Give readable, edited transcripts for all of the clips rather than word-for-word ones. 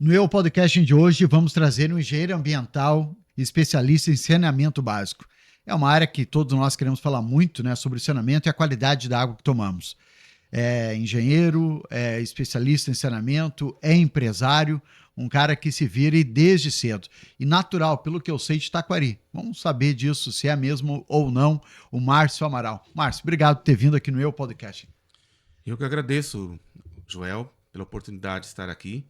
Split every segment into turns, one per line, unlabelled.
No Eu Podcast de hoje, vamos trazer um engenheiro ambiental especialista em saneamento básico. É uma área que todos nós queremos falar muito, né, sobre saneamento e a qualidade da água que tomamos. É engenheiro, é especialista em saneamento, é empresário, um cara que se vira e desde cedo. E natural, pelo que eu sei, de Taquari. Vamos saber disso, se é mesmo ou não, o Márcio Amaral. Márcio, obrigado por ter vindo aqui no Eu Podcast.
Eu que agradeço, Joel, pela oportunidade de estar aqui.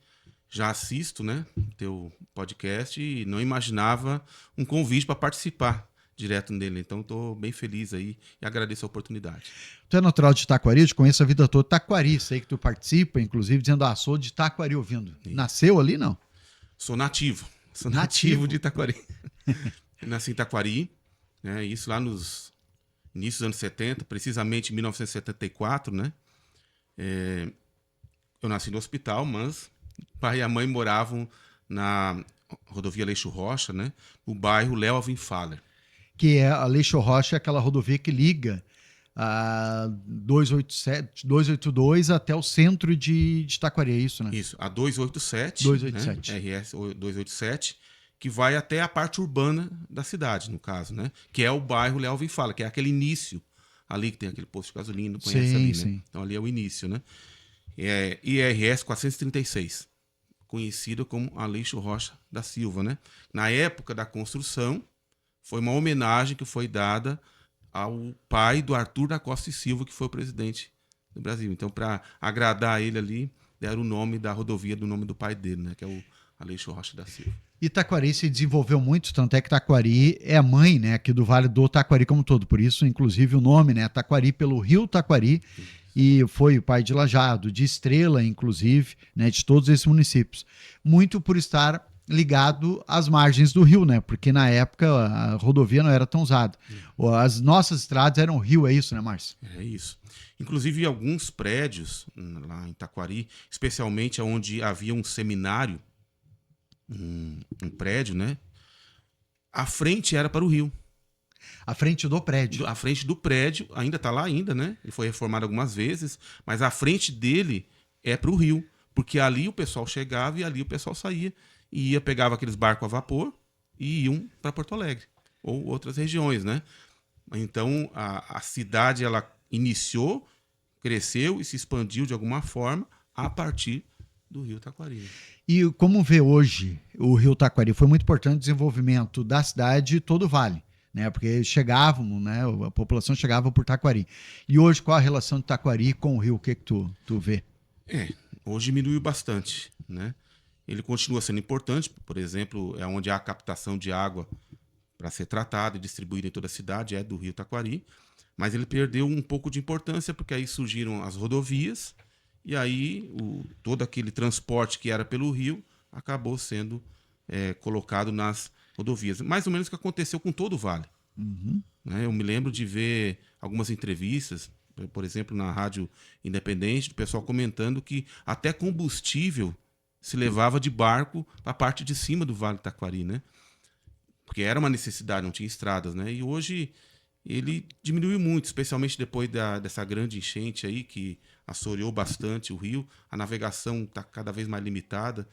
Já assisto, né, teu podcast e não imaginava um convite para participar direto nele. Então, estou bem feliz aí e agradeço a oportunidade.
Tu é natural de Taquari, eu te conheço a vida toda. Taquari, sei que tu participa, inclusive dizendo, sou de Taquari ouvindo. Nasceu ali, não?
Sou nativo de Itaquari. Eu nasci em Itaquari, né, isso lá nos inícios dos anos 70, precisamente em 1974, né? Eu nasci no hospital, mas o pai e a mãe moravam na rodovia Aleixo Rocha, né? No bairro Léo Alvim Faller.
Que é a Aleixo Rocha, é aquela rodovia que liga a 287, 282 até o centro de Taquari, é isso, né?
Isso, a 287,
287.
né? RS 287, que vai até a parte urbana da cidade, no caso, né? Que é o bairro Léo Alvim Faller, que é aquele início ali que tem aquele posto de gasolina, conhece
Sim,
ali, né?
sim.
Então ali é o início, né? É IRS 436, conhecido como Aleixo Rocha da Silva, né? Na época da construção, foi uma homenagem que foi dada ao pai do Arthur da Costa e Silva, que foi o presidente do Brasil. Então, para agradar ele ali, deram o nome da rodovia do nome do pai dele, né? Que é o Aleixo Rocha da Silva.
E Taquari se desenvolveu muito, tanto é que Taquari é a mãe, né, aqui do Vale do Taquari como um todo. Por isso, inclusive, o nome, né, Taquari pelo rio Taquari, e foi o pai de Lajado, de Estrela, inclusive, né, de todos esses municípios. Muito por estar ligado às margens do rio, né, porque na época a rodovia não era tão usada. As nossas estradas eram rio, é isso, né, Márcio?
É isso. Inclusive, alguns prédios lá em Taquari, especialmente onde havia um seminário, um prédio, né? A frente era para o rio.
À frente do prédio.
A frente do prédio, ainda está lá ainda, né? Ele foi reformado algumas vezes, mas a frente dele é para o rio, porque ali o pessoal chegava e ali o pessoal saía e pegava aqueles barcos a vapor e iam para Porto Alegre ou outras regiões, né? Então a cidade ela iniciou, cresceu e se expandiu de alguma forma a partir do Rio Taquari.
E como vê hoje o rio Taquari? Foi muito importante o desenvolvimento da cidade e todo o vale, né? Porque chegavam, né? A população chegava por Taquari. E hoje, qual a relação de Taquari com o rio? O que tu vê?
Hoje diminuiu bastante, né? Ele continua sendo importante, por exemplo, é onde há a captação de água para ser tratada e distribuída em toda a cidade, é do Rio Taquari, mas ele perdeu um pouco de importância porque aí surgiram as rodovias e aí todo aquele transporte que era pelo rio acabou sendo colocado nas rodovias. Mais ou menos o que aconteceu com todo o Vale. Né? Eu me lembro de ver algumas entrevistas, por exemplo, na Rádio Independente, do pessoal comentando que até combustível se levava de barco para a parte de cima do Vale do Taquari, né? Porque era uma necessidade, não tinha estradas, né? E hoje ele diminuiu muito, especialmente depois dessa grande enchente aí que assoreou bastante o rio. A navegação está cada vez mais limitada.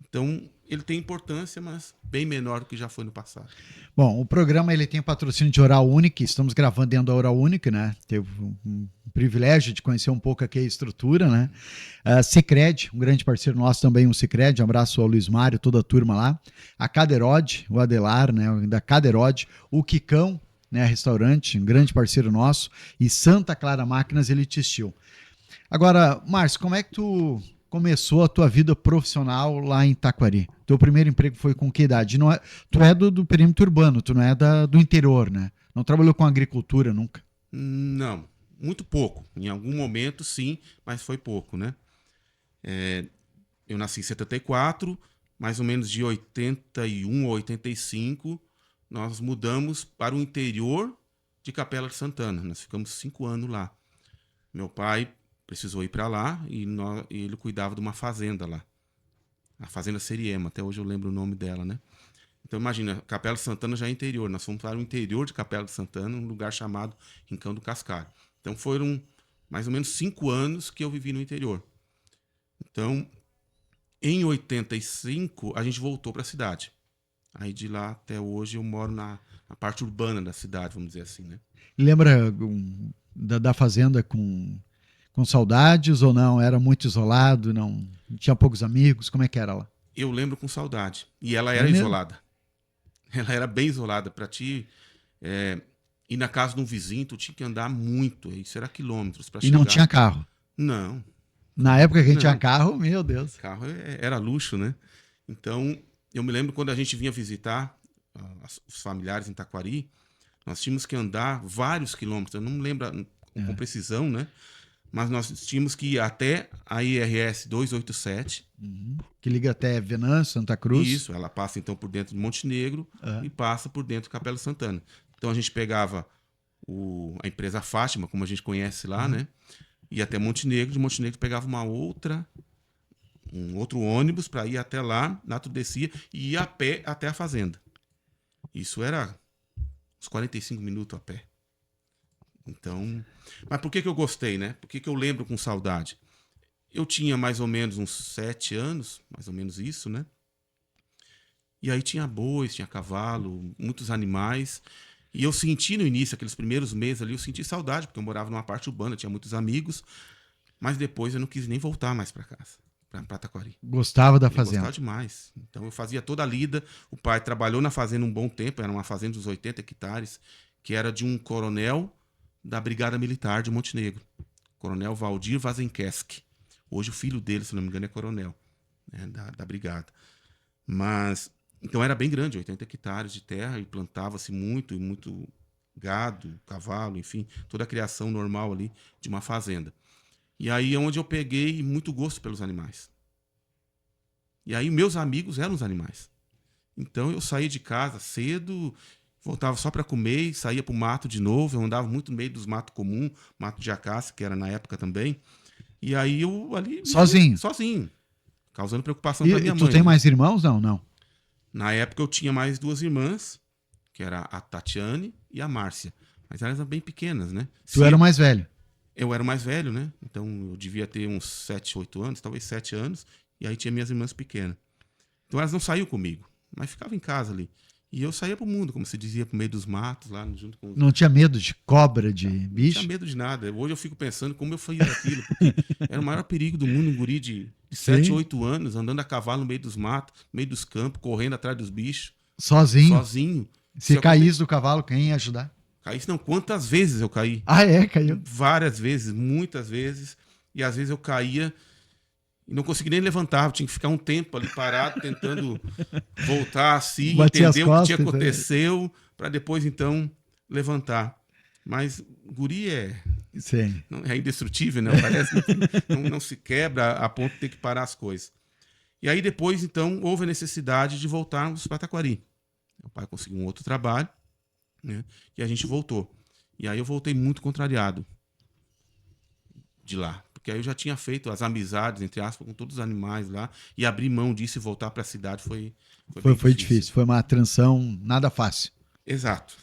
Então, ele tem importância, mas bem menor do que já foi no passado.
Bom, o programa ele tem patrocínio de Oral Unique, estamos gravando dentro da Oral Unique, né? Teve um privilégio de conhecer um pouco aqui a estrutura, né? Sicredi, um grande parceiro nosso também, um Sicredi, um abraço ao Luiz Mário, toda a turma lá. A Caderode, o Adelar, né? Da Caderode, o Quicão, né? Restaurante, um grande parceiro nosso, e Santa Clara Máquinas Elite Steel. Agora, Márcio, como é que tu começou a tua vida profissional lá em Taquari? Teu primeiro emprego foi com que idade? Não é, tu é do perímetro urbano, tu não é do interior, né? Não trabalhou com agricultura nunca?
Não, muito pouco. Em algum momento, sim, mas foi pouco, né? Eu nasci em 74, mais ou menos de 81 a 85, nós mudamos para o interior de Capela de Santana. Nós ficamos 5 anos lá. Meu pai precisou ir para lá e ele cuidava de uma fazenda lá. A Fazenda Seriema, até hoje eu lembro o nome dela, né? Então imagina, Capela de Santana já é interior. Nós fomos para o interior de Capela de Santana, um lugar chamado Rincão do Cascalho. Então foram mais ou menos 5 anos que eu vivi no interior. Então, Em 85, a gente voltou para a cidade. Aí de lá até hoje eu moro na parte urbana da cidade, vamos dizer assim, né?
Lembra da fazenda com saudades ou não? Era muito isolado, não tinha poucos amigos? Como é que era lá?
Eu lembro com saudade. E ela
É
era
mesmo?
isolada. Ela era bem isolada. Para ti ir na casa de um vizinho, tu tinha que andar muito. Isso era quilômetros para
E não tinha
chegar.
carro.
Não,
Na época que a gente tinha
não.
carro, meu Deus.
Carro era luxo, né? Então, eu me lembro quando a gente vinha visitar os familiares em Taquari, nós tínhamos que andar vários quilômetros. Eu não me lembro com precisão, né? Mas nós tínhamos que ir até a IRS 287.
Que liga até Venâncio, Santa Cruz.
Isso, ela passa então por dentro de Montenegro e passa por dentro de Capela Santana. Então a gente pegava a empresa Fátima, como a gente conhece lá, né? Ia até Montenegro, de Montenegro pegava um outro ônibus para ir até lá, tu descia e ia a pé até a fazenda. Isso era uns 45 minutos a pé. Então, mas por que eu gostei, né? Por que eu lembro com saudade? Eu tinha mais ou menos uns 7 anos, mais ou menos isso, né? E aí tinha bois, tinha cavalo, muitos animais. E eu senti no início, aqueles primeiros meses ali, eu senti saudade, porque eu morava numa parte urbana, tinha muitos amigos. Mas depois eu não quis nem voltar mais para casa, para Taquari.
Gostava da
Eu
fazenda.
gostava demais. Então eu fazia toda a lida. O pai trabalhou na fazenda um bom tempo, era uma fazenda dos 80 hectares, que era de um coronel da Brigada Militar de Montenegro, Coronel Valdir Vazenkeski. Hoje o filho dele, se não me engano, é coronel, né, da Brigada. Mas, então era bem grande, 80 hectares de terra, e plantava-se muito gado, cavalo, enfim, toda a criação normal ali de uma fazenda. E aí é onde eu peguei muito gosto pelos animais. E aí meus amigos eram os animais. Então eu saía de casa cedo, voltava só para comer, saía para o mato de novo. Eu andava muito no meio dos matos comuns, mato de acácia, que era na época também. E aí eu ali...
Sozinho?
Sozinho. Causando preocupação para minha
E
mãe.
tu tem
né?
mais irmãos? Não, não.
Na época eu tinha mais 2 irmãs, que era a Tatiane e a Márcia. Mas elas eram bem pequenas, né?
Tu era o mais velho.
Eu era o mais velho, né? Então eu devia ter uns 7, 8 anos, talvez 7 anos. E aí tinha minhas irmãs pequenas. Então elas não saíam comigo, mas ficavam em casa ali. E eu saía pro mundo, como se dizia, pro meio dos matos, lá junto com os...
Não tinha medo de cobra, de bicho?
Não tinha medo de nada. Hoje eu fico pensando como eu fazia aquilo, porque era o maior perigo do mundo, um guri de 7, 8 anos, andando a cavalo no meio dos matos, no meio dos campos, correndo atrás dos bichos.
Sozinho?
Sozinho.
Se caísse do cavalo, quem ia ajudar?
Caísse não, quantas vezes eu caí?
Ah, é? Caiu?
Várias vezes, muitas vezes. E às vezes eu caía e não conseguia nem levantar. Eu tinha que ficar um tempo ali parado, tentando voltar assim,
Batia as
entender o que tinha
costas,
aconteceu, para depois então levantar. Mas guri
Sim.
é indestrutível, né? Parece que não se quebra a ponto de ter que parar as coisas. E aí depois, então, houve a necessidade de voltarmos para Taquari. Meu pai conseguiu um outro trabalho, né? E a gente voltou. E aí eu voltei muito contrariado de lá. Porque aí eu já tinha feito as amizades, entre aspas, com todos os animais lá. E abrir mão disso e voltar para a cidade foi
Foi difícil. Foi uma transição nada fácil.
Exato.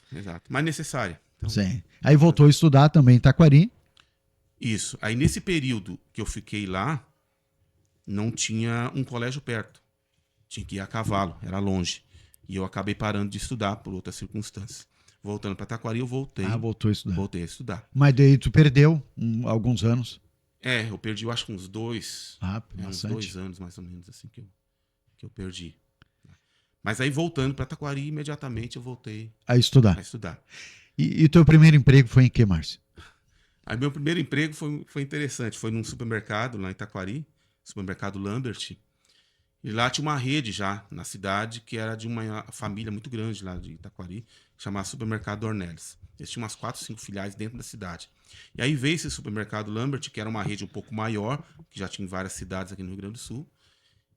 Mas necessária. Então,
sim. Aí voltou a estudar também em Taquari.
Isso. Aí nesse período que eu fiquei lá, não tinha um colégio perto. Tinha que ir a cavalo, era longe. E eu acabei parando de estudar por outras circunstâncias. Voltando para Taquari, eu voltei.
Ah, voltou a estudar.
Voltei a estudar.
Mas daí tu perdeu alguns anos.
Eu perdi, eu acho que uns 2 anos, mais ou menos, assim, que eu perdi. Mas aí, voltando para Taquari, imediatamente eu voltei
a estudar. E teu primeiro emprego foi em que, Márcio?
Aí meu primeiro emprego foi interessante. Foi num supermercado lá em Taquari, supermercado Lambert. E lá tinha uma rede já na cidade, que era de uma família muito grande lá de Taquari, chamada Supermercado Ornelis. Eles tinham umas 4, 5 filiais dentro da cidade. E aí veio esse supermercado Lambert, que era uma rede um pouco maior, que já tinha em várias cidades aqui no Rio Grande do Sul,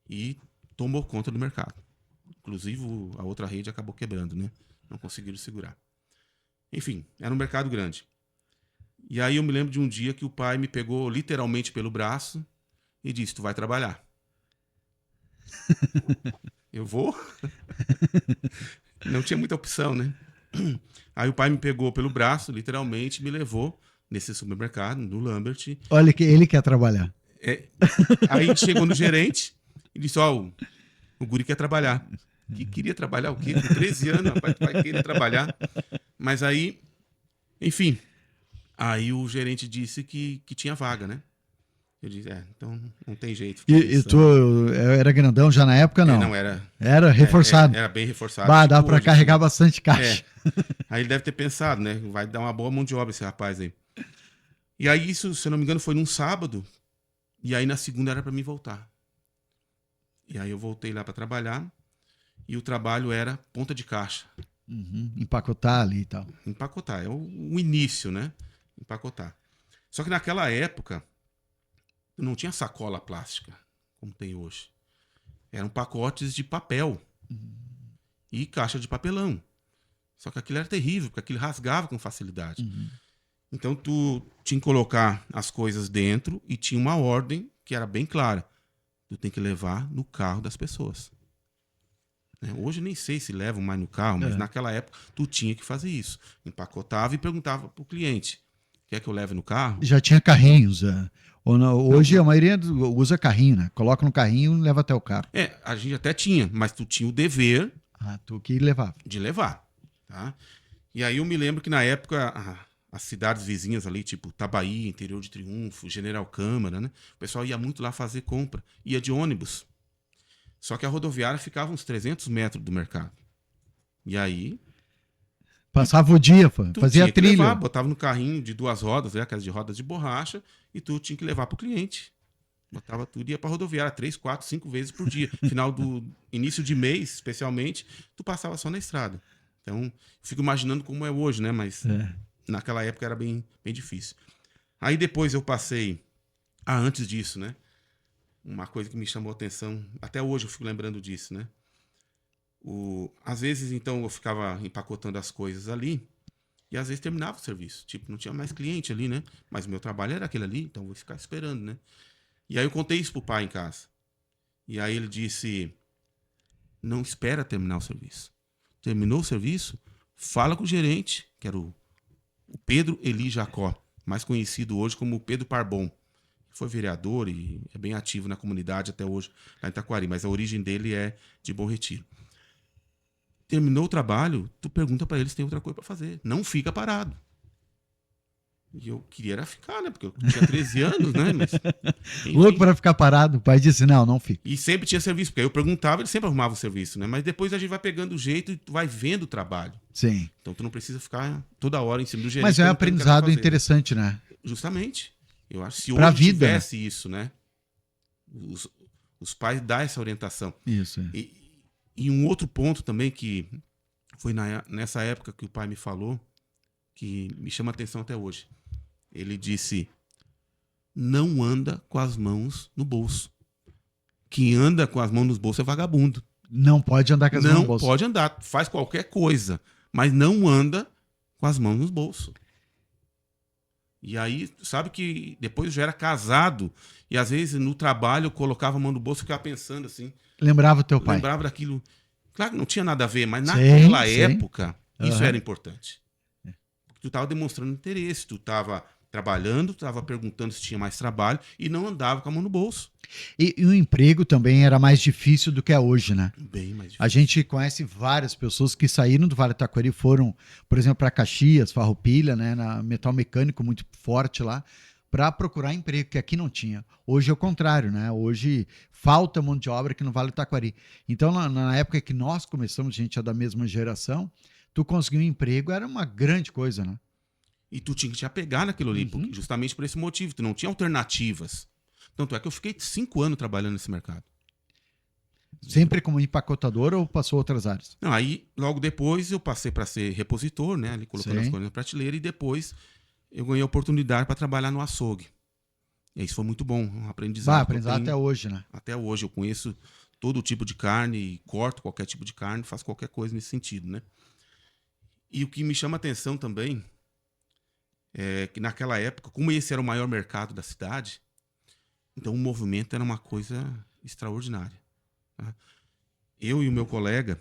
e tomou conta do mercado. Inclusive, a outra rede acabou quebrando, né? Não conseguiram segurar. Enfim, era um mercado grande. E aí eu me lembro de um dia que o pai me pegou literalmente pelo braço e disse: tu vai trabalhar. Eu vou? Não tinha muita opção, né? Aí o pai me pegou pelo braço, literalmente, e me levou nesse supermercado, no Lambert.
Olha que ele quer trabalhar.
Aí chegou no gerente E disse, ó, o guri quer trabalhar. Que queria trabalhar o quê? Com 13 anos, rapaz, tu vai querer trabalhar. Mas aí, enfim, aí o gerente disse que tinha vaga, né? Eu disse, então não tem jeito.
E tu era grandão já na época, não?
Não, era.
Era reforçado.
Era bem reforçado.
Bah,
tipo
dá pra
hoje,
carregar
assim.
bastante caixa.
Aí ele deve ter pensado, né? Vai dar uma boa mão de obra esse rapaz aí. E aí, isso, se eu não me engano, foi num sábado. E aí na segunda era pra mim voltar. E aí eu voltei lá pra trabalhar. E o trabalho era ponta de caixa.
Uhum, empacotar ali e tal.
Empacotar, é o início, né? Empacotar. Só que naquela época não tinha sacola plástica, como tem hoje. Eram pacotes de papel e caixa de papelão. Só que aquilo era terrível, porque aquilo rasgava com facilidade. Então tu tinha que colocar as coisas dentro e tinha uma ordem que era bem clara. Tu tem que levar no carro das pessoas. Hoje nem sei se levam mais no carro, mas naquela época tu tinha que fazer isso. Empacotava e perguntava pro cliente: quer que eu leve no carro?
Já tinha carrinhos. Ou não, hoje a maioria usa carrinho, né? Coloca no carrinho e leva até o carro.
A gente até tinha, mas tu tinha o dever
Tu que levava.
de levar. Tá? E aí eu me lembro que na época as cidades vizinhas ali, tipo Tabaí, Interior de Triunfo, General Câmara, né? O pessoal ia muito lá fazer compra. Ia de ônibus. Só que a rodoviária ficava uns 300 metros do mercado. E aí...
Passava o dia, fazia a trilha.
Levar, botava no carrinho de 2 rodas, aquelas de rodas de borracha, e tu tinha que levar pro cliente. Botava tudo e ia pra rodoviária 3, 4, 5 vezes por dia. Final do início de mês, especialmente, tu passava só na estrada. Então, fico imaginando como é hoje, né? Mas naquela época era bem, bem difícil. Aí depois eu passei... antes disso, né? Uma coisa que me chamou a atenção, até hoje eu fico lembrando disso, né? Às vezes, então, eu ficava empacotando as coisas ali e às vezes terminava o serviço. Tipo, não tinha mais cliente ali, né? Mas o meu trabalho era aquele ali, então eu vou ficar esperando, né? E aí eu contei isso pro pai em casa. E aí ele disse, não espera terminar o serviço. Terminou o serviço, fala com o gerente, que era o Pedro Eli Jacó, mais conhecido hoje como Pedro Parbon. Foi vereador e é bem ativo na comunidade até hoje, lá em Taquari, mas a origem dele é de Bom Retiro. Terminou o trabalho, tu pergunta para ele se tem outra coisa para fazer. Não fica parado. E eu queria era ficar, né? Porque eu tinha 13 anos, né? Mas,
louco para ficar parado. O pai disse, não fica.
E sempre tinha serviço, porque aí eu perguntava, ele sempre arrumava o serviço, né? Mas depois a gente vai pegando o jeito e tu vai vendo o trabalho.
Sim.
Então tu não precisa ficar toda hora em cima do gerente.
Mas é um aprendizado interessante, né?
Justamente. Eu acho que se
pra
hoje
vida,
tivesse isso, né? Os pais dão essa orientação.
Isso.
E um outro ponto também que foi nessa época que o pai me falou, que me chama a atenção até hoje. Ele disse, não anda com as mãos no bolso. Quem anda com as mãos nos bolsos é vagabundo.
Não pode andar com as mãos no bolso.
Não pode andar, faz qualquer coisa, mas não anda com as mãos nos bolsos. E aí, sabe que depois eu já era casado e às vezes no trabalho eu colocava a mão no bolso e ficava pensando assim.
Lembrava o teu pai.
Lembrava daquilo. Claro que não tinha nada a ver, mas naquela época isso era importante. Porque tu estava demonstrando interesse, tu estava trabalhando, tu estava perguntando se tinha mais trabalho e não andava com a mão no bolso.
E o emprego também era mais difícil do que é hoje, né?
Bem mais difícil.
A gente conhece várias pessoas que saíram do Vale do Taquari e foram, por exemplo, para Caxias, Farroupilha, né, na metal mecânico muito forte lá, para procurar emprego, que aqui não tinha. Hoje é o contrário, né? Hoje falta mão de obra aqui no Vale do Taquari. Então, na época que nós começamos, a gente é da mesma geração, tu conseguir um emprego era uma grande coisa, né?
E tu tinha que te apegar naquilo ali, justamente por esse motivo. Tu não tinha alternativas. Tanto é que eu fiquei 5 anos trabalhando nesse mercado.
Sempre como empacotador ou passou outras áreas?
Não, aí, logo depois, eu passei para ser repositor, né? Ali colocando as coisas na prateleira. E depois eu ganhei a oportunidade para trabalhar no açougue. E isso foi muito bom, um aprendizado.
Aprendizado até hoje, né?
Até hoje eu conheço todo tipo de carne, corto qualquer tipo de carne, faço qualquer coisa nesse sentido, né? E o que me chama a atenção também é que naquela época, como esse era o maior mercado da cidade, então o movimento era uma coisa extraordinária. Tá? Eu e o meu colega,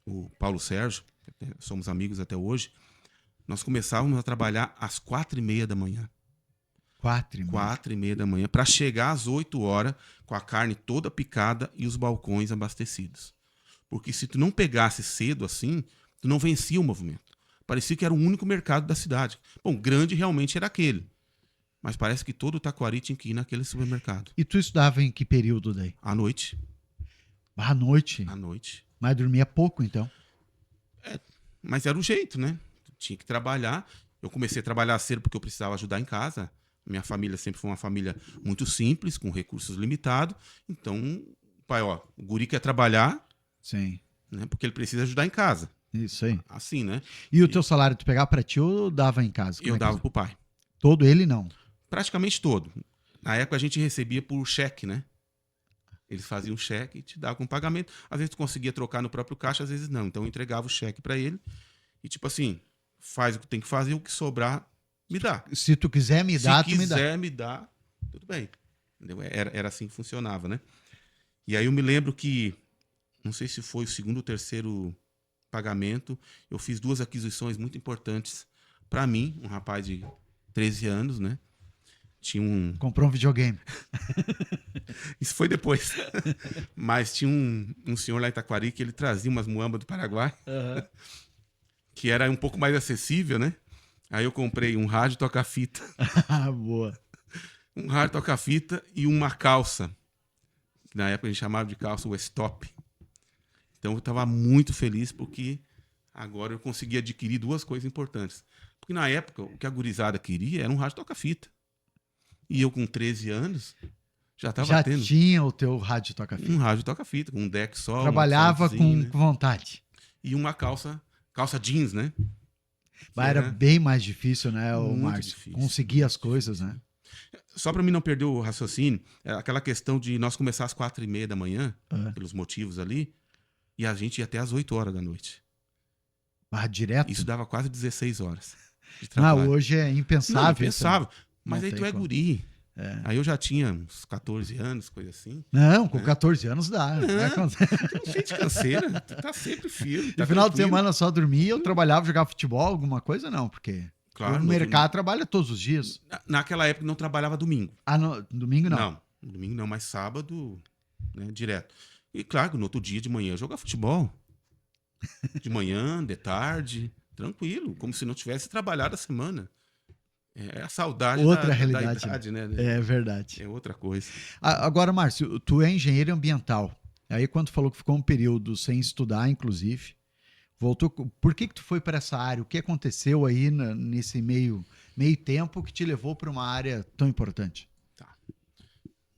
o Paulo Sérgio, somos amigos até hoje, nós começávamos a trabalhar às 4h30 da manhã.
4h30.
4h30 da manhã, para chegar às 8 horas com a carne toda picada e os balcões abastecidos. Porque se tu não pegasse cedo assim, tu não vencia o movimento. Parecia que era o único mercado da cidade. Bom, grande realmente era aquele. Mas parece que todo o Taquari tinha que ir naquele supermercado.
E tu estudava em que período daí?
À noite.
À noite?
À noite.
Mas dormia pouco, então?
Mas era o jeito, né? Tinha que trabalhar. Eu comecei a trabalhar cedo porque eu precisava ajudar em casa. Minha família sempre foi uma família muito simples, com recursos limitados. Então, o pai, ó, o guri quer trabalhar,
Sim.
né? Porque ele precisa ajudar em casa.
Isso aí.
Assim, né?
E o teu salário tu pegava pra ti ou dava em casa? Como
Eu
é que
dava pro pai.
todo ele não?
Praticamente todo. Na época a gente recebia por cheque, né? Eles faziam cheque e te davam um pagamento. Às vezes tu conseguia trocar no próprio caixa, às vezes não. Então eu entregava o cheque para ele e tipo assim, faz o que tem que fazer, o que sobrar, me dá.
Se tu quiser me dar,
Se
tu me dá.
quiser me dar, tudo bem. Entendeu? Era assim que funcionava, né? E aí eu me lembro que, não sei se foi o segundo ou terceiro pagamento, eu fiz 2 aquisições muito importantes para mim, um rapaz de 13 anos, né? Tinha um...
Comprou um videogame.
Isso foi depois. Mas tinha um senhor lá em Taquari que ele trazia umas muambas do Paraguai, que era um pouco mais acessível, né? Aí eu comprei um rádio toca-fita.
Boa.
Um rádio toca-fita e uma calça. Que na época a gente chamava de calça Westop. Então eu estava muito feliz porque agora eu consegui adquirir 2 coisas importantes. Porque na época o que a gurizada queria era um rádio toca-fita. E eu com 13 anos já estava tendo
tinha o teu rádio toca-fita.
um rádio toca-fita, com um deck só.
Trabalhava com
né?
vontade.
E uma calça jeans, né?
Mas era bem mais difícil, né, o
Muito
Márcio?
difícil,
Conseguir
muito
as coisas, né?
Só para mim não perder o raciocínio, aquela questão de nós começar às 4h30 da manhã, pelos motivos ali, e a gente ia até às 8 horas da noite.
Direto?
Isso dava quase 16 horas de
Ah,
trabalho.
hoje é impensável.
Não, impensável. Mas
Não
aí tu
tem
é
como.
guri. Aí eu já tinha uns 14 anos, coisa assim.
Não, com 14 anos dá.
Tu não sente canseira, tu tá sempre firme.
No
Tá
final de
tranquilo.
semana só dormia, eu trabalhava, jogava futebol, alguma coisa não, porque
Claro,
o mercado trabalha todos os dias.
Naquela época não trabalhava domingo.
Domingo não.
Não, domingo não, mas sábado, né, direto. E claro, no outro dia de manhã eu jogava futebol. De manhã, de tarde, tranquilo, como se não tivesse trabalhado a semana. É a saudade
Outra
da
realidade,
idade, né?
É verdade.
É outra coisa.
Agora, Márcio, tu é engenheiro ambiental. Aí quando tu falou que ficou um período sem estudar, inclusive, voltou. Por que tu foi para essa área? O que aconteceu aí nesse meio tempo que te levou para uma área tão importante?
Tá.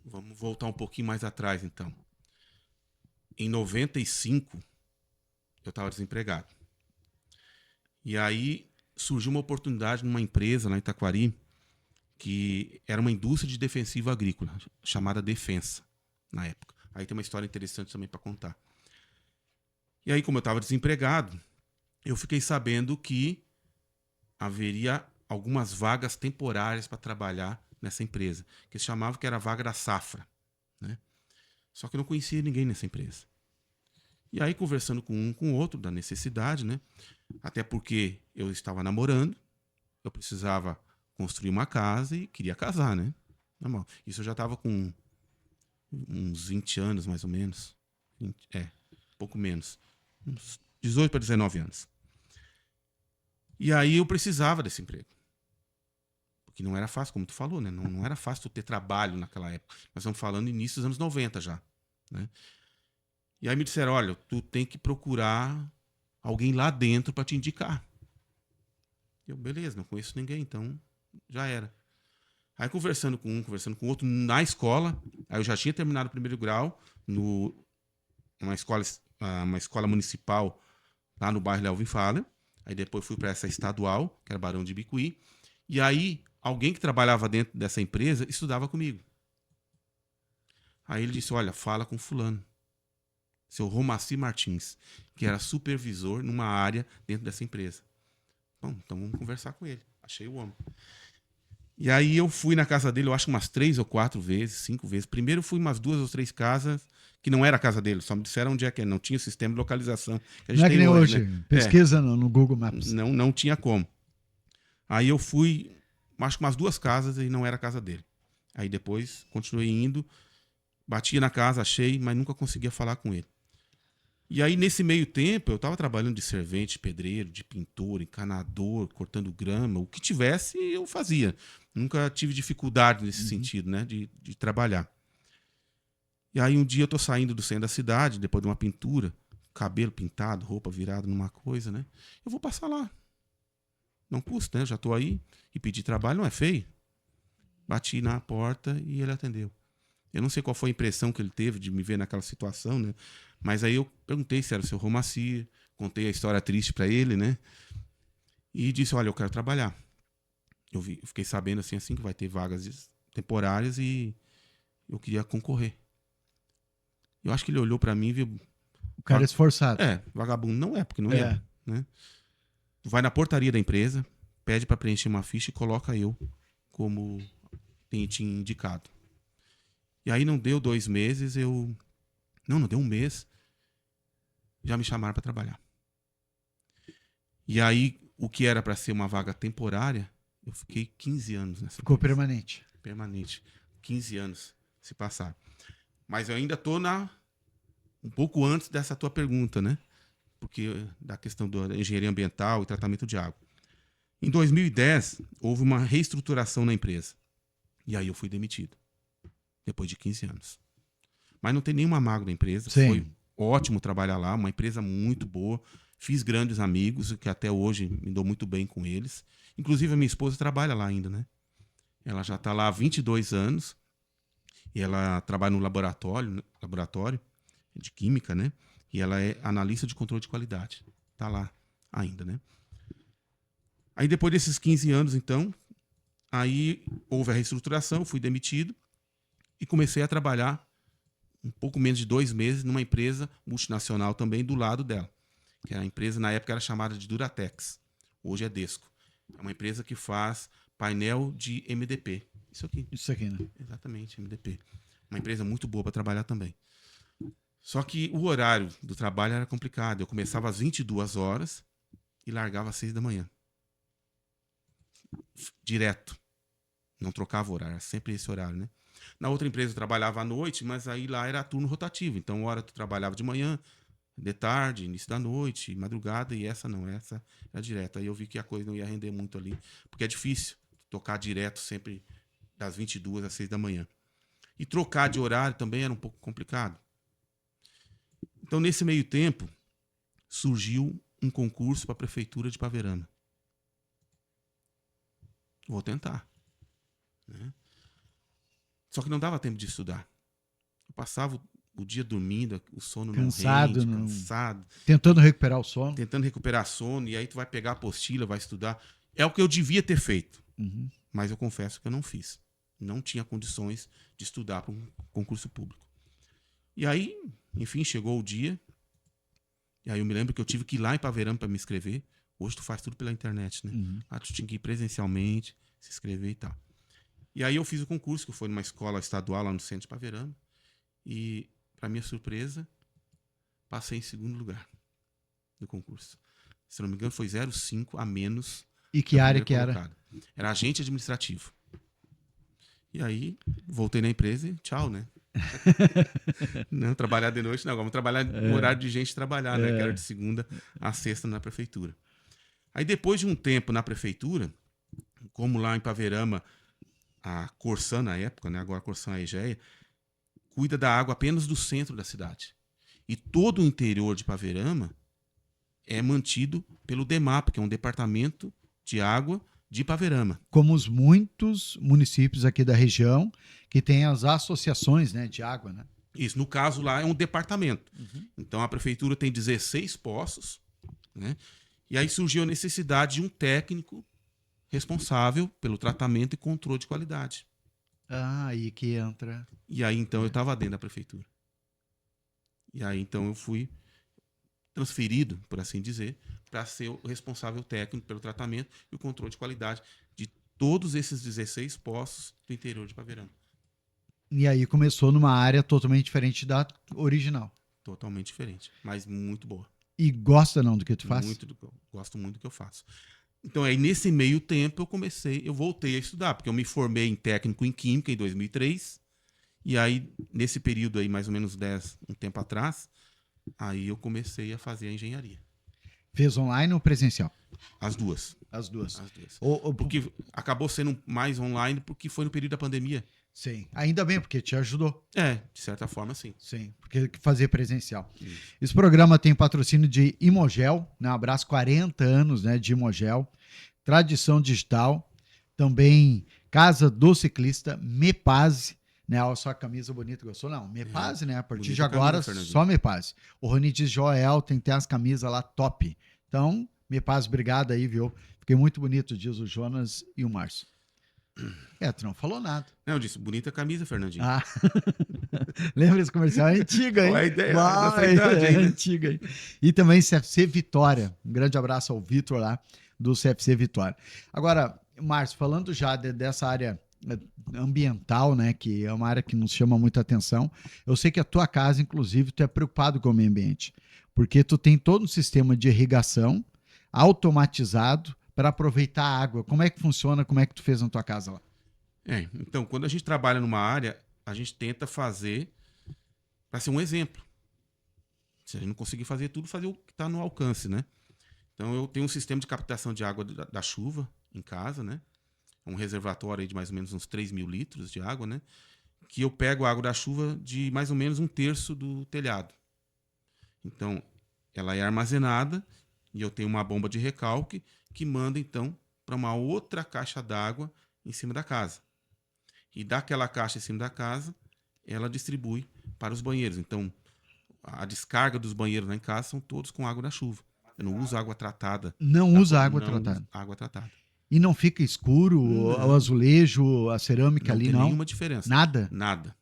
Vamos voltar um pouquinho mais atrás, então. Em 95, eu estava desempregado. E aí surgiu uma oportunidade numa empresa lá em Taquari, que era uma indústria de defensivo agrícola, chamada Defensa, na época. Aí tem uma história interessante também para contar. E aí, como eu estava desempregado, eu fiquei sabendo que haveria algumas vagas temporárias para trabalhar nessa empresa, que se chamava que era a vaga da safra, né? Só que eu não conhecia ninguém nessa empresa. E aí, conversando com um com o outro da necessidade, né? Até porque eu estava namorando, eu precisava construir uma casa e queria casar, né? Normal. Isso eu já estava com uns 20 anos, mais ou menos. Pouco menos. Uns 18 para 19 anos. E aí eu precisava desse emprego. Porque não era fácil, como tu falou, né? Não era fácil tu ter trabalho naquela época. Nós estamos falando início dos anos 90 já, né? E aí me disseram, olha, tu tem que procurar alguém lá dentro para te indicar. Eu, beleza, não conheço ninguém, então já era. Aí conversando com um, conversando com outro na escola, aí eu já tinha terminado o primeiro grau numa escola municipal lá no bairro Elvin Fala. Aí depois fui para essa estadual, que era Barão de Ibicuí. E aí alguém que trabalhava dentro dessa empresa estudava comigo. Aí ele disse, olha, fala com fulano. Seu Romaci Martins, que era supervisor numa área dentro dessa empresa. Bom, então vamos conversar com ele. Achei o homem. E aí eu fui na casa dele, eu acho umas 3 ou 4 vezes, 5 vezes. Primeiro fui umas 2 ou 3 casas que não era a casa dele, só me disseram onde é que é. Não tinha sistema de localização. Que a gente
Não é que nem hoje,
né?
pesquisa no Google Maps.
Não tinha como. Aí eu fui acho que umas 2 casas e não era a casa dele. Aí depois continuei indo, batia na casa, achei, mas nunca conseguia falar com ele. E aí, nesse meio tempo, eu estava trabalhando de servente, pedreiro, de pintor, encanador, cortando grama, o que tivesse, eu fazia. Nunca tive dificuldade nesse sentido, né, de trabalhar. E aí, um dia eu tô saindo do centro da cidade, depois de uma pintura, cabelo pintado, roupa virada numa coisa, né? Eu vou passar lá. Não custa, né? Eu já tô aí e pedir trabalho não é feio. Bati na porta e ele atendeu. Eu não sei qual foi a impressão que ele teve de me ver naquela situação, né? Mas aí eu perguntei se era o seu Romacir, contei a história triste para ele, né? E disse, olha, eu quero trabalhar. Eu fiquei sabendo assim que vai ter vagas temporárias e eu queria concorrer. Eu acho que ele olhou para mim e viu...
O cara é esforçado.
Vagabundo não é, porque não é, né? Vai na portaria da empresa, pede para preencher uma ficha e coloca eu como tinha indicado. E aí não deu 2 meses, não deu 1 mês, já me chamaram para trabalhar. E aí, o que era para ser uma vaga temporária, eu fiquei 15 anos nessa
Ficou
empresa.
permanente.
Permanente. 15 anos se passaram. Mas eu ainda estou um pouco antes dessa tua pergunta, né? Porque da questão da engenharia ambiental e tratamento de água. Em 2010, houve uma reestruturação na empresa. E aí eu fui demitido. Depois de 15 anos. Mas não tem nenhuma mágoa na empresa.
Sim.
Foi ótimo trabalhar lá, uma empresa muito boa. Fiz grandes amigos, que até hoje me dou muito bem com eles. Inclusive, a minha esposa trabalha lá ainda, né? Ela já está lá há 22 anos. E ela trabalha no laboratório de química, né? E ela é analista de controle de qualidade. Está lá ainda, né? Aí, depois desses 15 anos, então, aí houve a reestruturação, fui demitido e comecei a trabalhar um pouco menos de 2 meses numa empresa multinacional também do lado dela. Que a empresa, na época, era chamada de Duratex. Hoje é Desco. É uma empresa que faz painel de MDP. Isso aqui,
né?
Exatamente, MDP. Uma empresa muito boa para trabalhar também. Só que o horário do trabalho era complicado. Eu começava às 22 horas e largava às 6 da manhã. Direto. Não trocava horário, era sempre esse horário, né? Na outra empresa eu trabalhava à noite, mas aí lá era turno rotativo. Então, uma hora tu trabalhava de manhã, de tarde, início da noite, madrugada, e essa era direto. Aí eu vi que a coisa não ia render muito ali, porque é difícil tocar direto sempre das 22 às 6 da manhã. E trocar de horário também era um pouco complicado. Então, nesse meio tempo, surgiu um concurso para a prefeitura de Paverama. Vou tentar, né? Só que não dava tempo de estudar. Eu passava o dia dormindo, o sono
Cansado,
não rende, cansado.
Tentando recuperar o sono.
Tentando recuperar sono, e aí tu vai pegar a apostila, vai estudar. É o que eu devia ter feito.
Uhum.
Mas eu confesso que eu não fiz. Não tinha condições de estudar para um concurso público. E aí, enfim, chegou o dia. E aí eu me lembro que eu tive que ir lá em Paverama para me inscrever. Hoje tu faz tudo pela internet, né?
Uhum.
Tu tinha que ir presencialmente, se inscrever e tal. E aí eu fiz o concurso, que foi numa escola estadual lá no centro de Paverama. E, para minha surpresa, passei em segundo lugar do concurso. Se não me engano, foi 0,5 a menos.
E que área que era?
Era agente administrativo. E aí, voltei na empresa e tchau, né? Não, trabalhar de noite, não. Vamos trabalhar no horário de gente trabalhar, né? Que era de segunda a sexta na prefeitura. Aí, depois de um tempo na prefeitura, como lá em Paverama, a Corsan, na época, né? Agora a Corsan, a Egea, cuida da água apenas do centro da cidade. E todo o interior de Paverama é mantido pelo DEMAP, que é um departamento de água de Paverama.
Como os muitos municípios aqui da região que têm as associações, né, de água, né?
Isso, no caso lá é um departamento. Uhum. Então a prefeitura tem 16 poços, né? E aí surgiu a necessidade de um técnico responsável pelo tratamento e controle de qualidade.
Ah, aí que entra.
E aí então eu estava dentro da prefeitura. E aí então eu fui transferido, por assim dizer, para ser o responsável técnico pelo tratamento e o controle de qualidade de todos esses 16 poços do interior de Paverama.
E aí começou numa área totalmente diferente da original.
Totalmente diferente, mas muito boa.
E gosta não do que tu faz?
Gosto muito do que eu faço. Então, aí nesse meio tempo eu voltei a estudar, porque eu me formei em técnico em Química em 2003, e aí nesse período aí, mais ou menos um tempo atrás, aí eu comecei a fazer a engenharia.
Fez online ou presencial?
As duas.
As duas.
As duas.
O-
Porque acabou sendo mais online porque foi no período da pandemia.
Sim, ainda bem, porque te ajudou.
De certa forma, sim.
Sim, porque fazer presencial. Esse programa tem patrocínio de Imogel, né? Um abraço, 40 anos, né, de Imogel. Tradição Digital, também Casa do Ciclista, Mepase, né? Olha só a camisa bonita, gostou? Não, Mepase, né? A partir de
Bonita
agora,
camisa, Fernandinho.
só Mepase. O Rony diz, Joel, tem que ter as camisas lá top. Então, Mepase, obrigado aí, viu? Fiquei muito bonito, diz o Jonas e o Márcio. Tu não falou nada.
Não, eu disse, bonita camisa, Fernandinho.
Ah, lembra esse comercial? É antiga, hein?
Qual é a ideia?
Vai,
Dessa idade aí, né?
antiga, hein? E também CFC Vitória. Um grande abraço ao Vitor lá do CFC Vitória. Agora, Márcio, falando já dessa área ambiental, né, que é uma área que nos chama muita atenção, eu sei que a tua casa, inclusive, tu é preocupado com o meio ambiente, porque tu tem todo um sistema de irrigação automatizado para aproveitar a água. Como é que funciona? Como é que tu fez na tua casa lá?
Então, quando a gente trabalha numa área, a gente tenta fazer para ser um exemplo. Se a gente não conseguir fazer tudo, fazer o que está no alcance, né? Então, eu tenho um sistema de captação de água da chuva em casa, né? Um reservatório aí de mais ou menos uns 3.000 litros de água, né? Que eu pego a água da chuva de mais ou menos 1/3 do telhado. Então, ela é armazenada e eu tenho uma bomba de recalque que manda, então, para uma outra caixa d'água em cima da casa. E daquela caixa em cima da casa, ela distribui para os banheiros. Então, a descarga dos banheiros lá em casa são todos com água da chuva. Eu não uso água tratada.
Não usa água
Não
tratada.
uso água tratada.
E não fica escuro o azulejo, a cerâmica ali,
Não
não?
tem nenhuma diferença.
Nada?
Nada.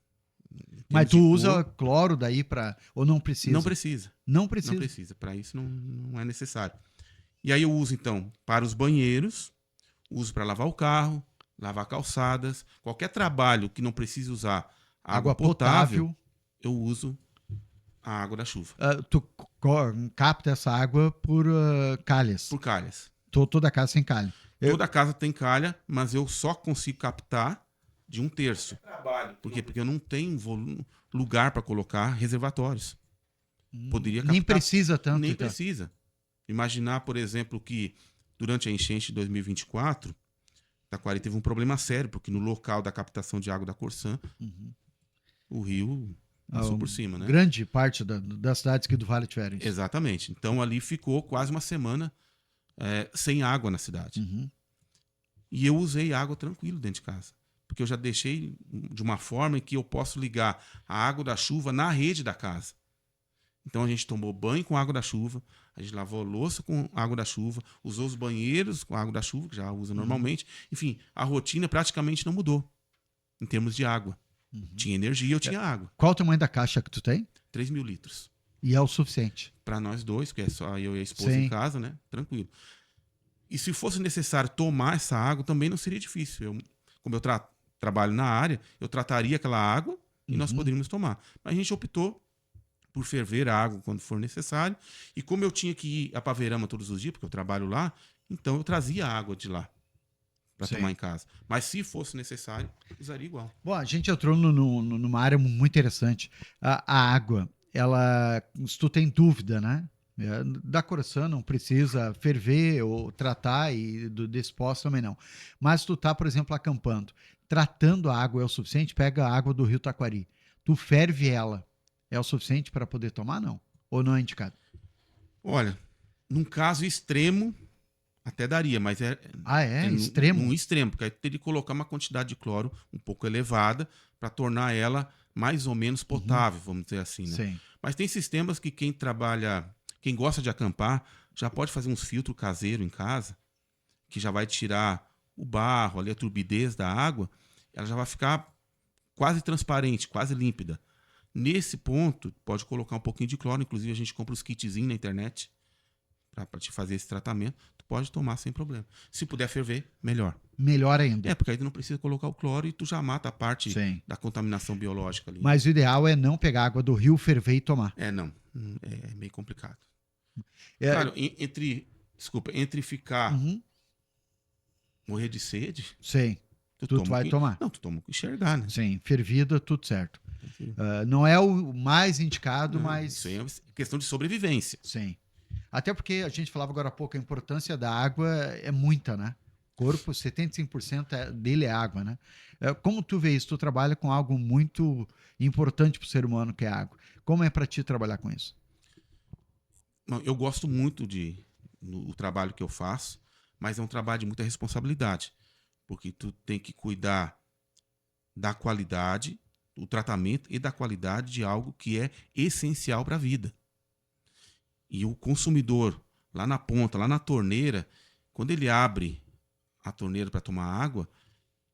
Mas
Temos
tu
de
usa
cor.
cloro daí para ou não precisa?
Não precisa.
Não precisa.
Não precisa. Para isso não é necessário. E aí eu uso, então, para os banheiros, uso para lavar o carro, lavar calçadas, qualquer trabalho que não precise usar água potável, eu uso a água da chuva.
Tu capta essa água por calhas.
Por calhas.
Toda a casa sem calha.
Toda casa tem calha, mas eu só consigo captar de 1/3. Por quê? Porque eu não tenho lugar para colocar reservatórios. Poderia captar.
Nem precisa tanto.
Nem
então.
precisa. Imaginar, por exemplo, que durante a enchente de 2024, Taquari teve um problema sério, porque no local da captação de água da Corsã, o rio passou por cima, né?
Grande parte das cidades aqui do Vale tiveram isso.
Exatamente. Então ali ficou quase uma semana sem água na cidade. E eu usei água tranquilo dentro de casa. Porque eu já deixei de uma forma em que eu posso ligar a água da chuva na rede da casa. Então a gente tomou banho com água da chuva, a gente lavou a louça com água da chuva, usou os banheiros com água da chuva, que já usa normalmente. Enfim, a rotina praticamente não mudou em termos de água. Tinha energia, eu tinha água.
Qual o tamanho da caixa que tu tem?
3.000 litros.
E é o suficiente.
Para nós dois, que é só eu e a esposa
Sim.
em casa, né? Tranquilo. E se fosse necessário tomar essa água, também não seria difícil. Como eu trabalho na área, eu trataria aquela água e nós poderíamos tomar. Mas a gente optou por ferver a água quando for necessário. E como eu tinha que ir a Paverama todos os dias, porque eu trabalho lá, então eu trazia a água de lá para tomar em casa. Mas se fosse necessário, usaria igual.
Bom, a gente entrou numa área muito interessante. A água, ela, se tu tem dúvida, né? Da Corsã não precisa ferver ou tratar e desse poço também não. Mas se tu tá, por exemplo, acampando, tratando a água é o suficiente, pega a água do Rio Taquari, tu ferve ela, é o suficiente para poder tomar, não? Ou não é indicado?
Olha, num caso extremo, até daria, mas
extremo?
Num extremo, porque aí teria que colocar uma quantidade de cloro um pouco elevada para tornar ela mais ou menos potável, vamos dizer assim, né?
Sim.
Mas tem sistemas que quem gosta de acampar, já pode fazer uns filtros caseiros em casa, que já vai tirar o barro, ali a turbidez da água, ela já vai ficar quase transparente, quase límpida. Nesse ponto, pode colocar um pouquinho de cloro, inclusive a gente compra os kitzinhos na internet para te fazer esse tratamento, tu pode tomar sem problema. Se puder ferver, melhor.
Melhor ainda.
Porque aí tu não precisa colocar o cloro e tu já mata a parte
Sim.
da contaminação biológica ali.
Mas o ideal é não pegar água do rio, ferver e tomar.
Não. É meio complicado. Claro, entre ficar morrer de sede,
Sim. Tu
toma
vai tomar.
Não, tu toma o que enxergar, né?
Sim, fervida, tudo certo. Não é o mais indicado,
Não,
mas...
isso aí é questão de sobrevivência.
Sim. Até porque a gente falava agora há pouco, a importância da água é muita, né? O corpo, 75% dele é água, né? Como tu vê isso? Tu trabalha com algo muito importante para o ser humano, que é a água. Como é para ti trabalhar com isso?
Não, eu gosto muito do trabalho que eu faço, mas é um trabalho de muita responsabilidade, porque tu tem que cuidar da qualidade, do tratamento e da qualidade de algo que é essencial para a vida. E o consumidor, lá na ponta, lá na torneira, quando ele abre a torneira para tomar água,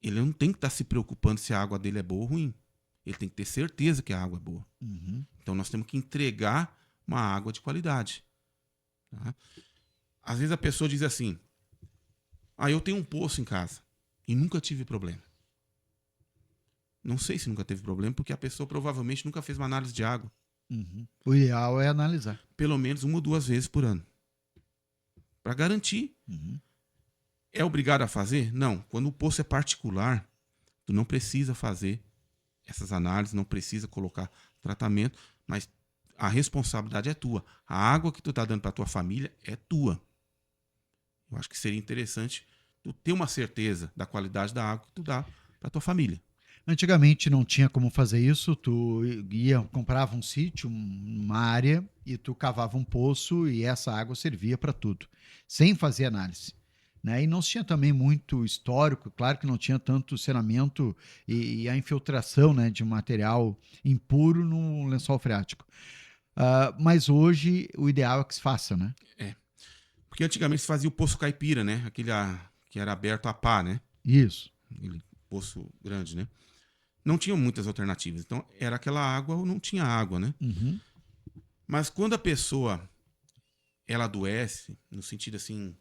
ele não tem que estar se preocupando se a água dele é boa ou ruim. Ele tem que ter certeza que a água é boa.
Uhum.
Então nós temos que entregar uma água de qualidade. Tá? Às vezes a pessoa diz assim: eu tenho um poço em casa e nunca tive problema. Não sei se nunca teve problema, porque a pessoa provavelmente nunca fez uma análise de água.
Uhum. O ideal é analisar.
Pelo menos 1 ou 2 vezes por ano. Para garantir.
Uhum.
É obrigado a fazer? Não. Quando o poço é particular, tu não precisa fazer essas análises, não precisa colocar tratamento, mas a responsabilidade é tua. A água que tu está dando para tua família é tua. Eu acho que seria interessante tu ter uma certeza da qualidade da água que tu dá para tua família.
Antigamente não tinha como fazer isso, tu comprava um sítio, uma área, e tu cavava um poço e essa água servia para tudo, sem fazer análise. Né? E não se tinha também muito histórico, claro que não tinha tanto saneamento e a infiltração, né, de material impuro no lençol freático. Mas hoje o ideal é que se faça, né?
Porque antigamente se fazia o poço caipira, né? Aquele que era aberto a pá, né?
Isso.
Aquele poço grande, né? Não tinham muitas alternativas. Então, era aquela água ou não tinha água, né?
Uhum.
Mas quando a pessoa ela adoece, no sentido assim,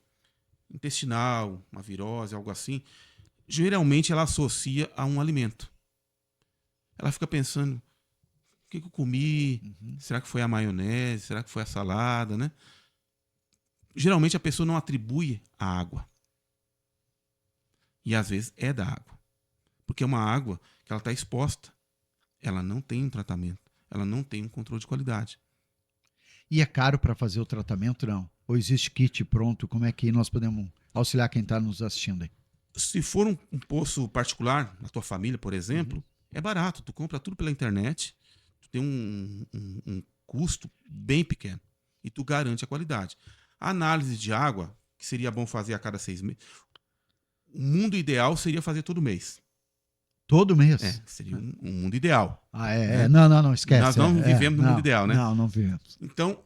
intestinal, uma virose, algo assim, geralmente ela associa a um alimento. Ela fica pensando: o que eu comi? Será que foi a maionese? Será que foi a salada, né? Geralmente a pessoa não atribui a água. E às vezes é da água. Porque é uma água que ela está exposta. Ela não tem um tratamento. Ela não tem um controle de qualidade.
E é caro para fazer o tratamento, não? Ou existe kit pronto? Como é que nós podemos auxiliar quem está nos assistindo aí?
Se for um poço particular, na tua família, por exemplo, é barato. Tu compra tudo pela internet. Tu tem um custo bem pequeno. E tu garante a qualidade. A análise de água, que seria bom fazer a cada 6 meses. O mundo ideal seria fazer todo mês.
Todo mês?
Seria um mundo ideal.
Né? Não, esquece.
Nós não vivemos no mundo ideal, né?
Não vivemos.
Então,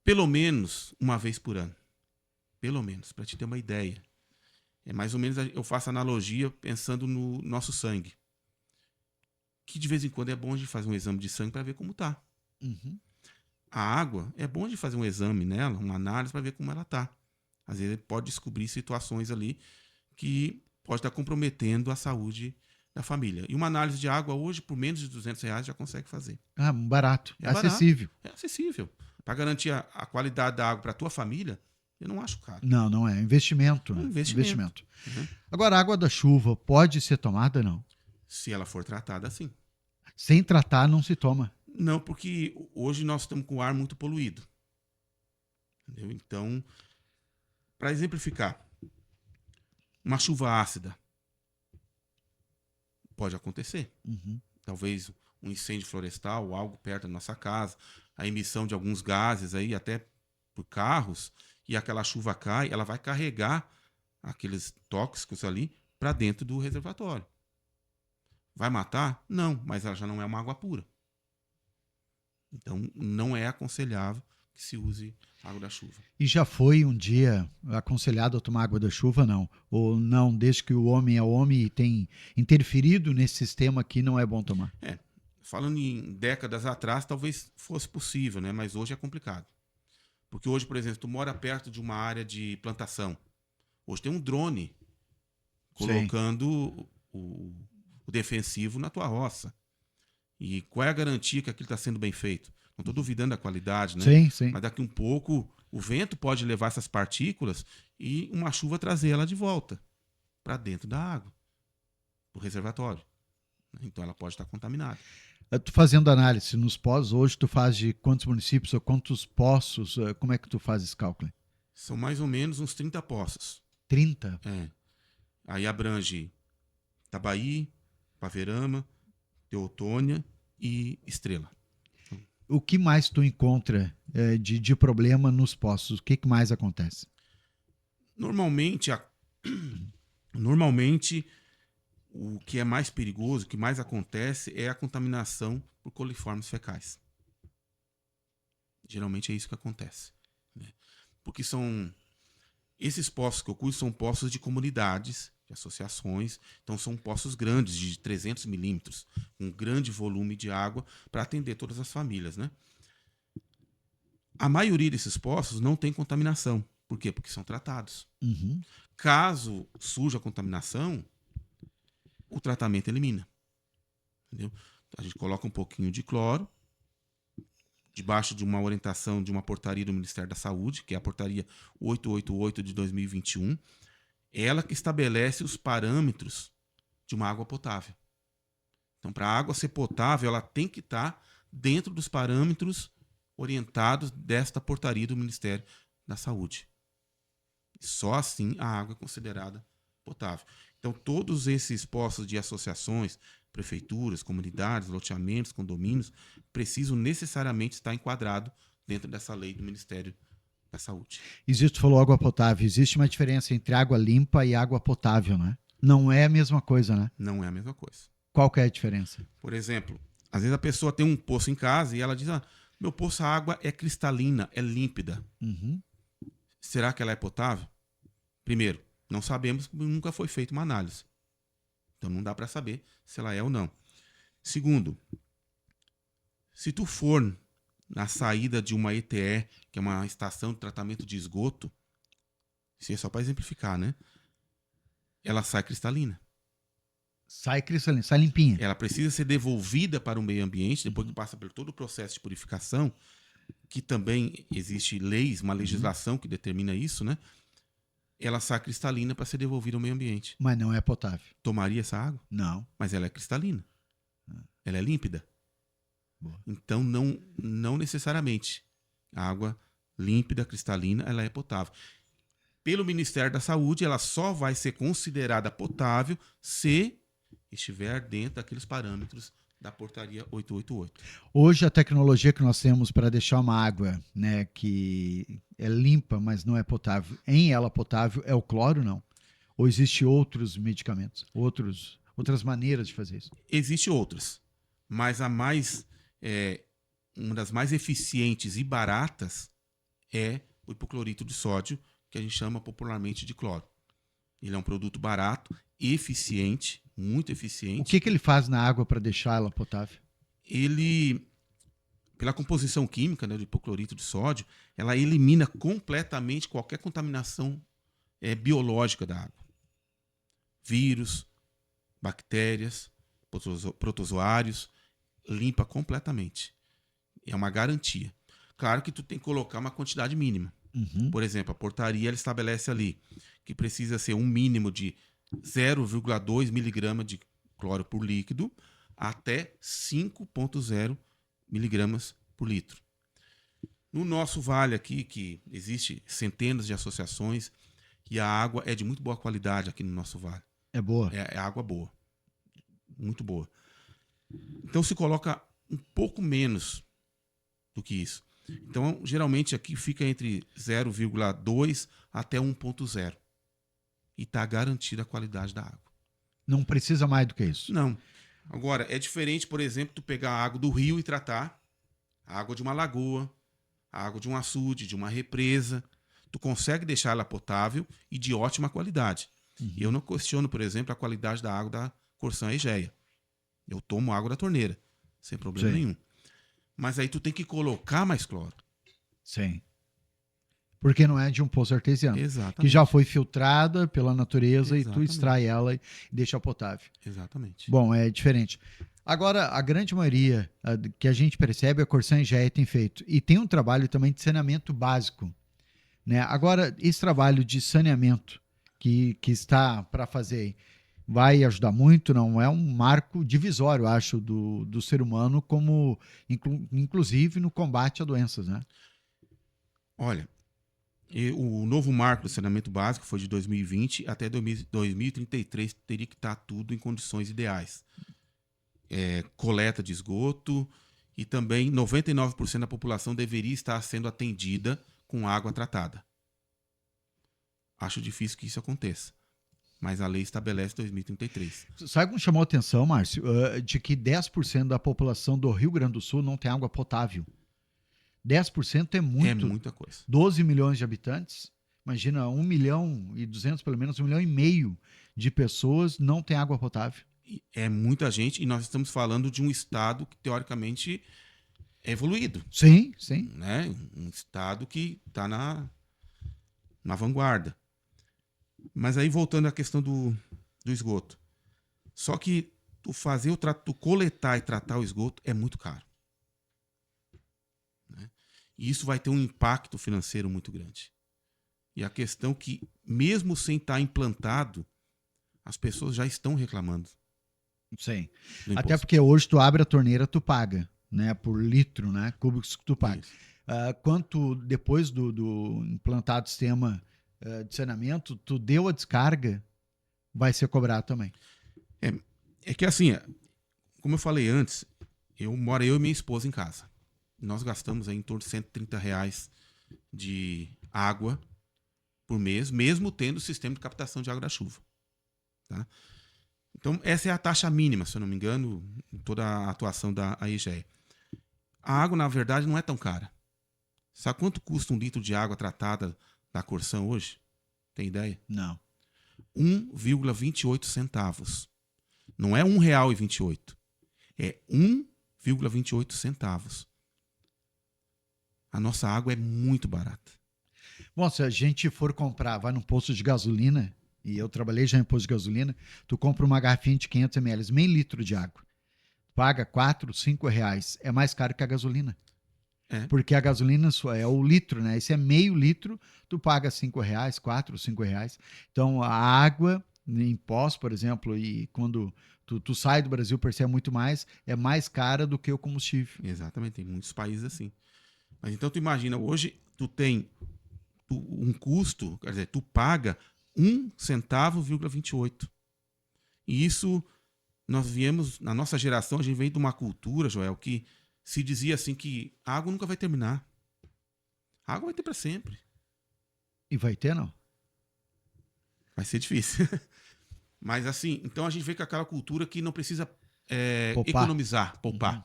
pelo menos uma vez por ano. Pelo menos, para te ter uma ideia. É mais ou menos, eu faço analogia pensando no nosso sangue. Que de vez em quando é bom de fazer um exame de sangue para ver como tá.
Uhum.
A água, é bom de fazer um exame nela, uma análise para ver como ela tá. Às vezes ele pode descobrir situações ali que pode estar comprometendo a saúde da família. E uma análise de água hoje, por menos de R$200, já consegue fazer.
Barato.
É
acessível.
Barato, é acessível. Para garantir a qualidade da água para a tua família, eu não acho caro.
Não é. Investimento.
É um
né?
investimento. Uhum.
Agora, a água da chuva pode ser tomada, não?
Se ela for tratada, sim.
Sem tratar, não se toma.
Não, porque hoje nós estamos com o ar muito poluído. Entendeu? Então, para exemplificar, uma chuva ácida pode acontecer.
Uhum.
Talvez um incêndio florestal, algo perto da nossa casa, a emissão de alguns gases aí, até por carros, e aquela chuva cai, ela vai carregar aqueles tóxicos ali para dentro do reservatório. Vai matar? Não, mas ela já não é uma água pura. Então, não é aconselhável que se use água da chuva.
E já foi um dia aconselhado a tomar água da chuva, não? Ou não, desde que o homem é homem e tem interferido nesse sistema aqui, não é bom tomar?
Falando em décadas atrás, talvez fosse possível, né? Mas hoje é complicado. Porque hoje, por exemplo, tu mora perto de uma área de plantação. Hoje tem um drone colocando o defensivo na tua roça. E qual é a garantia que aquilo está sendo bem feito? Não estou duvidando da qualidade, né?
Sim.
Mas daqui um pouco o vento pode levar essas partículas e uma chuva trazer ela de volta. para dentro da água, para o reservatório. Então ela pode estar contaminada.
Tu fazendo análise nos poços, hoje tu faz de quantos municípios ou quantos poços, como é que tu faz esse cálculo?
São mais ou menos uns 30 poços.
30?
Aí abrange Itabaí, Paverama, Teutônia e Estrela.
O que mais tu encontra de problema nos poços? O que mais acontece?
Normalmente, o que é mais perigoso, o que mais acontece é a contaminação por coliformes fecais. Geralmente é isso que acontece, né? Porque esses poços que eu cuido são poços de comunidades, de associações, então são poços grandes, de 300 milímetros, um grande volume de água para atender todas as famílias, né? A maioria desses poços não tem contaminação. Por quê? Porque são tratados.
Uhum.
Caso surja a contaminação, o tratamento elimina. Entendeu? A gente coloca um pouquinho de cloro, debaixo de uma orientação de uma portaria do Ministério da Saúde, que é a portaria 888 de 2021, ela que estabelece os parâmetros de uma água potável. Então, para a água ser potável, ela tem que estar dentro dos parâmetros orientados desta portaria do Ministério da Saúde. Só assim a água é considerada potável. Então, todos esses poços de associações, prefeituras, comunidades, loteamentos, condomínios, precisam necessariamente estar enquadrados dentro dessa lei do Ministério da Saúde.
Tu falou água potável. Existe uma diferença entre água limpa e água potável, né? Não é a mesma coisa, né?
Não é a mesma coisa.
Qual que é a diferença?
Por exemplo, às vezes a pessoa tem um poço em casa e ela diz: meu poço, a água é cristalina, é límpida.
Uhum.
Será que ela é potável? Primeiro, não sabemos, porque nunca foi feita uma análise. Então não dá para saber se ela é ou não. Segundo, se tu for na saída de uma ETE, que é uma estação de tratamento de esgoto, isso é só para exemplificar, né? Ela sai cristalina.
Sai cristalina, sai limpinha.
Ela precisa ser devolvida para o meio ambiente, depois que passa por todo o processo de purificação, que também existe leis, uma legislação que determina isso, né? Ela sai cristalina para ser devolvida ao meio ambiente.
Mas não é potável.
Tomaria essa água?
Não.
Mas ela é cristalina. Ela é límpida.
Boa.
Então, não necessariamente. A água límpida, cristalina, ela é potável. Pelo Ministério da Saúde, ela só vai ser considerada potável se estiver dentro daqueles parâmetros da portaria 888.
Hoje a tecnologia que nós temos para deixar uma água, né, que é limpa, mas não é potável, em ela potável, é o cloro, não? Ou existe outros medicamentos, outras maneiras de fazer isso?
Existem outras, mas uma das mais eficientes e baratas é o hipoclorito de sódio, que a gente chama popularmente de cloro. Ele é um produto barato, eficiente, muito eficiente.
O que ele faz na água para deixar ela potável?
Ele, pela composição química, né, do hipoclorito de sódio, ela elimina completamente qualquer contaminação biológica da água. Vírus, bactérias, protozoários, limpa completamente. É uma garantia. Claro que tu tem que colocar uma quantidade mínima.
Uhum.
Por exemplo, a portaria ela estabelece ali que precisa ser um mínimo de 0,2 miligrama de cloro por líquido até 5,0 miligramas por litro. No nosso vale aqui, que existe centenas de associações, e a água é de muito boa qualidade aqui no nosso vale.
É boa?
É água boa. Muito boa. Então se coloca um pouco menos do que isso. Então, geralmente aqui fica entre 0,2 até 1,0. E está garantida a qualidade da água.
Não precisa mais do que isso?
Não. Agora, é diferente, por exemplo, tu pegar a água do rio e tratar a água de uma lagoa, a água de um açude, de uma represa. Tu consegue deixar ela potável e de ótima qualidade. Uhum. Eu não questiono, por exemplo, a qualidade da água da Corsã Egeia. Eu tomo água da torneira, sem problema nenhum. Mas aí tu tem que colocar mais cloro.
Sim. Porque não é de um poço artesiano.
Exatamente.
Que já foi filtrada pela natureza. Exatamente. E tu extrai ela e deixa potável.
Exatamente.
Bom, é diferente. Agora, a grande maioria que a gente percebe, a Corsã Egeia tem feito. E tem um trabalho também de saneamento básico. Né? Agora, esse trabalho de saneamento, que está para fazer aí, vai ajudar muito, não é um marco divisório, acho, do ser humano, como inclusive no combate a doenças, né?
Olha, o novo marco do saneamento básico foi de 2020 até 2033 teria que estar tudo em condições ideais. Coleta de esgoto e também 99% da população deveria estar sendo atendida com água tratada. Acho difícil que isso aconteça, mas a lei estabelece 2033.
Sabe como chamou a atenção, Márcio? De que 10% da população do Rio Grande do Sul não tem água potável. 10% é
É
muito.
muita coisa.
12 milhões de habitantes. Imagina, 1,2 milhão, pelo menos 1,5 milhão de pessoas não têm água potável.
É muita gente e nós estamos falando de um estado que teoricamente é evoluído,
Sim, sim.
né? Um estado que está na vanguarda. Mas aí voltando à questão do esgoto. Só que tu coletar e tratar o esgoto é muito caro. Né? E isso vai ter um impacto financeiro muito grande. E a questão que, mesmo sem estar implantado, as pessoas já estão reclamando.
Sim.
Do
Até
imposto.
porque hoje tu abre a torneira, tu paga, né? Por litro, né? Cúbicos que tu paga.
Isso.
Quanto depois do implantado sistema de saneamento, tu deu a descarga, vai ser cobrado também.
É que assim, como eu falei antes, eu e minha esposa em casa. Nós gastamos aí em torno de R$ 130 de água por mês, mesmo tendo o sistema de captação de água da chuva. Tá? Então, essa é a taxa mínima, se eu não me engano, em toda a atuação da AEGEA. A água, na verdade, não é tão cara. Sabe quanto custa um litro de água tratada da Corsan hoje? Tem ideia?
Não.
1,28 centavos. Não é R$ 1,28. É 1,28 centavos. A nossa água é muito barata.
Bom, se a gente for comprar, vai num posto de gasolina, e eu trabalhei já em posto de gasolina, tu compra uma garrafinha de 500 ml, meio litro de água. Paga 4, 5 reais. É mais caro que a gasolina.
É.
Porque a gasolina só é o litro, né? Esse é meio litro, tu paga 5 reais, 4, 5 reais. Então, a água em pós, por exemplo, e quando tu sai do Brasil, percebe muito mais, é mais cara do que o combustível.
Exatamente, tem muitos países assim. Mas então tu imagina, hoje tu tem um custo, quer dizer, tu paga 1,28 centavo. E isso, nós viemos, na nossa geração, a gente veio de uma cultura, Joel, que se dizia assim que a água nunca vai terminar. A água vai ter para sempre.
E vai ter, não?
Vai ser difícil. Mas assim, então a gente vem com aquela cultura que não precisa economizar, poupar.
Uhum.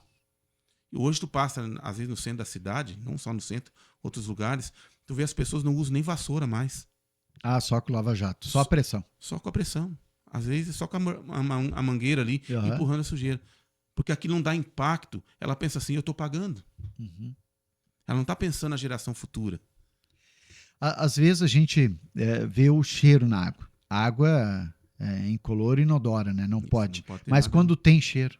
E hoje tu passa, às vezes, no centro da cidade, não só no centro, outros lugares, tu vê as pessoas não usam nem vassoura mais.
Ah, só com lava-jato, só a pressão.
Só com a pressão. Às vezes só com a mangueira ali, empurrando a sujeira. Porque aquilo não dá impacto. Ela pensa assim, eu estou pagando.
Uhum.
Ela não está pensando na geração futura.
Às vezes a gente vê o cheiro na água. A água é incolor e inodora, né? Não
Isso,
pode.
não pode ter
Mas
nada.
quando tem cheiro.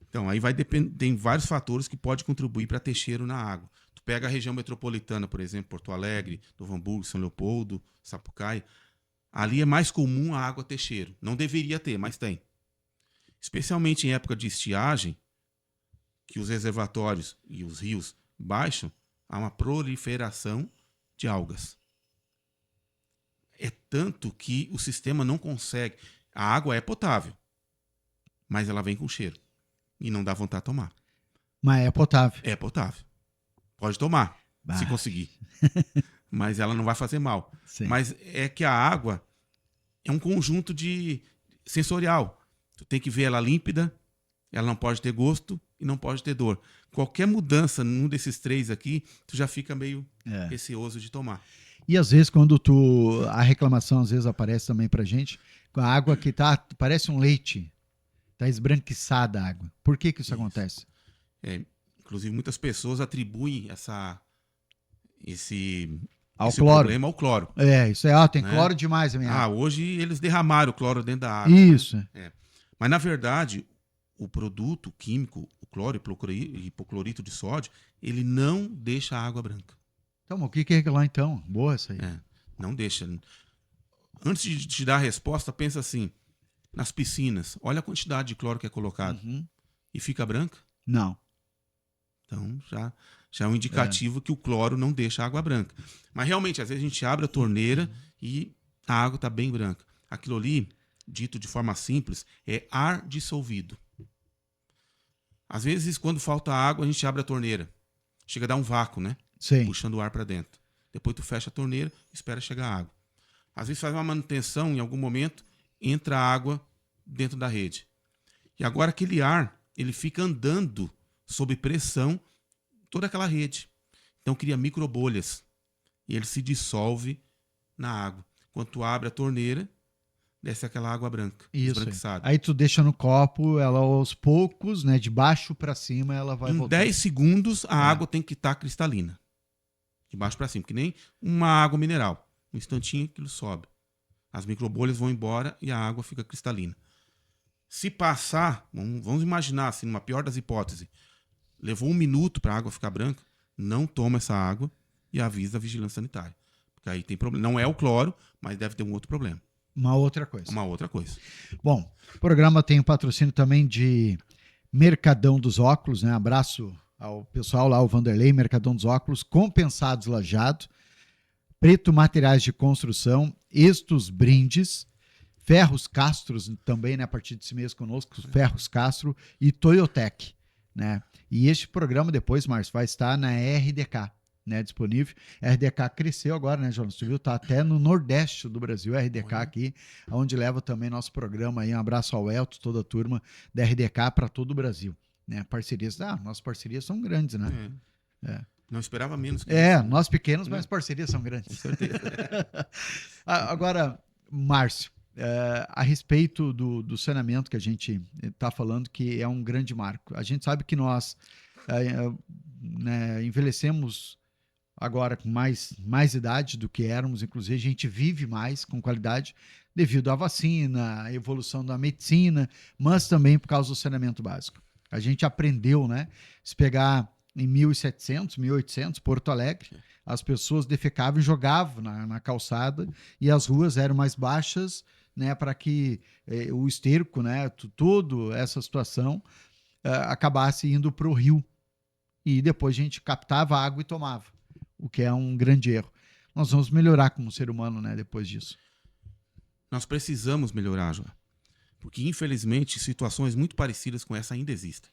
Então, aí vai depender, tem vários fatores que podem contribuir para ter cheiro na água. Tu pega a região metropolitana, por exemplo, Porto Alegre, Novo Hamburgo, São Leopoldo, Sapucaí. Ali é mais comum a água ter cheiro. Não deveria ter, mas tem. Especialmente em época de estiagem, que os reservatórios e os rios baixam, há uma proliferação de algas. É tanto que o sistema não consegue. A água é potável, mas ela vem com cheiro. E não dá vontade de tomar.
Mas é potável.
É potável. Pode tomar, se conseguir. Mas ela não vai fazer mal.
Sim.
Mas é que a água é um conjunto de sensorial. Tu tem que ver ela límpida, ela não pode ter gosto e não pode ter dor. Qualquer mudança num desses três aqui, tu já fica meio receoso de tomar.
E às vezes quando a reclamação às vezes aparece também pra gente, com a água que parece um leite, tá esbranquiçada a água. Por que isso acontece?
Inclusive muitas pessoas atribuem esse problema ao cloro.
Isso tem cloro demais a minha água.
Hoje eles derramaram o cloro dentro da água.
Isso.
Né? Mas na verdade, o produto químico, o cloro e hipoclorito de sódio, ele não deixa a água branca.
Então, o que é lá então? Boa essa aí.
Não deixa. Antes de te dar a resposta, pensa assim, nas piscinas, olha a quantidade de cloro que é colocado. E fica branca?
Não.
Então, já é um indicativo que o cloro não deixa a água branca. Mas, realmente, às vezes a gente abre a torneira e a água está bem branca. Aquilo ali, dito de forma simples, é ar dissolvido. Às vezes, quando falta água, a gente abre a torneira. Chega a dar um vácuo, né?
Sim.
Puxando o ar para dentro. Depois tu fecha a torneira e espera chegar a água. Às vezes faz uma manutenção, em algum momento, entra água dentro da rede. E agora aquele ar, ele fica andando sob pressão toda aquela rede. Então cria microbolhas. E ele se dissolve na água. Quando tu abre a torneira, desce aquela água branca, esbranquiçada.
Aí tu deixa no copo, ela aos poucos, né, de baixo para cima, ela vai
Em
voltando.
10 segundos, a água tem que estar cristalina. De baixo para cima, que nem uma água mineral. Um instantinho aquilo sobe. As microbolhas vão embora e a água fica cristalina. Se passar, vamos imaginar, assim, numa pior das hipóteses, levou 1 minuto para a água ficar branca, não toma essa água e avisa a vigilância sanitária. Porque aí tem problema. Não é o cloro, mas deve ter um outro problema.
Uma outra coisa.
Uma outra coisa.
Bom, o programa tem o patrocínio também de Mercadão dos Óculos, né? Abraço ao pessoal lá, o Vanderlei, Mercadão dos Óculos, Compensados Lajeado, Preto Materiais de Construção, Estos Brindes, Ferros Castros também, né? A partir desse mês conosco, Ferros Castro e Toyotec, né? E este programa depois, Márcio, vai estar na RDK, né, disponível. A RDK cresceu agora, né, Jonas? Você viu? Tá até no Nordeste do Brasil, a RDK aqui, onde leva também nosso programa aí. Um abraço ao Elton, toda a turma da RDK para todo o Brasil, né? Parcerias, nossas parcerias são grandes, né?
Não esperava menos. Que
isso,
né?
Nós pequenos, mas parcerias são grandes.
Com certeza.
Agora, Márcio, a respeito do saneamento que a gente está falando, que é um grande marco. A gente sabe que nós né, envelhecemos agora com mais idade do que éramos, inclusive a gente vive mais com qualidade devido à vacina, à evolução da medicina, mas também por causa do saneamento básico. A gente aprendeu, né? Se pegar em 1700, 1800, Porto Alegre, as pessoas defecavam e jogavam na calçada e as ruas eram mais baixas, né, para que o esterco, né, toda essa situação acabasse indo para o rio. E depois a gente captava a água e tomava, o que é um grande erro. Nós vamos melhorar como ser humano, né, depois disso.
Nós precisamos melhorar, João. Porque, infelizmente, situações muito parecidas com essa ainda existem.